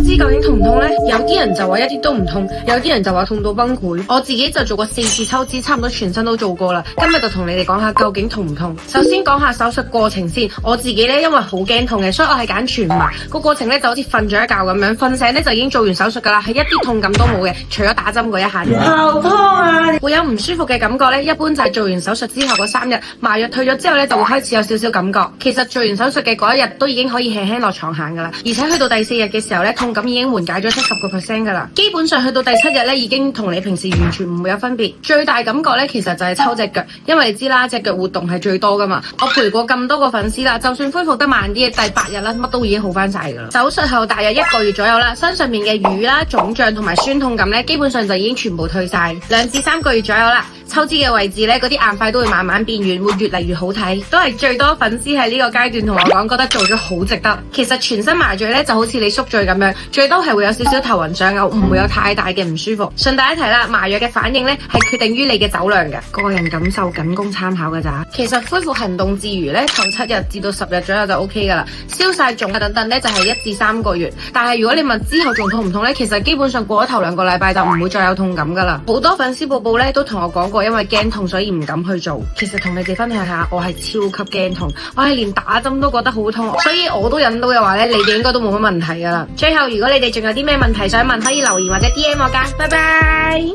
支究竟痛唔痛呢？有啲人就話一啲都唔痛，有啲人就話痛到崩潰。我自己就做過4次抽脂，差唔多全身都做過啦。今日就同你哋講下究竟痛唔痛。首先講下手術過程先。我自己呢，因為好驚痛嘅，所以我係揀全麻。個過程呢，就好似瞓咗一覺咁樣，瞓醒呢，就已經做完手術噶啦，係一啲痛感都冇嘅，除咗打針嗰一下。好痛啊！會有唔舒服嘅感覺呢，一般就係做完手術之後嗰3日，麻藥退咗之後呢，就會開始有少少感覺。其實做完手術嘅嗰一日都已經可以輕輕落床行噶啦，而且去到第4日嘅時候呢，痛感已經緩解咗70%噶啦。基本上去到第7日呢，已經同你平時完全唔會有分別。最大感覺呢，其實就係抽隻腳，因為你知啦，隻腳活動係最多噶嘛。我陪過咁多個粉絲啦，就算恢復得慢啲嘅，第8日啦，乜都已經好翻晒噶啦。手術後大約1個月左右啦，身上面嘅瘀啦、腫脹同埋酸痛感呢，基本上就已經全部退晒。2至3個月左右啦，抽脂嘅位置呢，嗰啲硬塊都會慢慢變軟，會越嚟越好睇。都係最多粉絲喺呢個階段同我講，覺得做咗好值得。其實全身麻醉呢，就好似你宿醉咁樣，最多係會有少少頭暈上嘔，唔會有太大嘅唔舒服。順帶一提啦，麻藥嘅反應呢，係決定於你嘅酒量嘅，個人感受僅供參考㗎咋。其實恢復行動自如呢，頭7日至到10日左右就 OK 噶啦。消晒腫啊等等呢，就係1至3個月。但係如果你問之後仲痛唔痛呢，其實基本上過咗頭2個禮拜就唔會再有痛感噶啦。好多粉絲寶寶呢，都同我講過，因為驚痛所以唔敢去做。其實同你哋分享下，我係超級驚痛，我係連打針都覺得好痛，所以我都忍到嘅話呢，你哋應該都冇乜問題噶啦。最後如果你哋仲有啲咩問題想問，可以留言或者 DM 我噶。拜拜。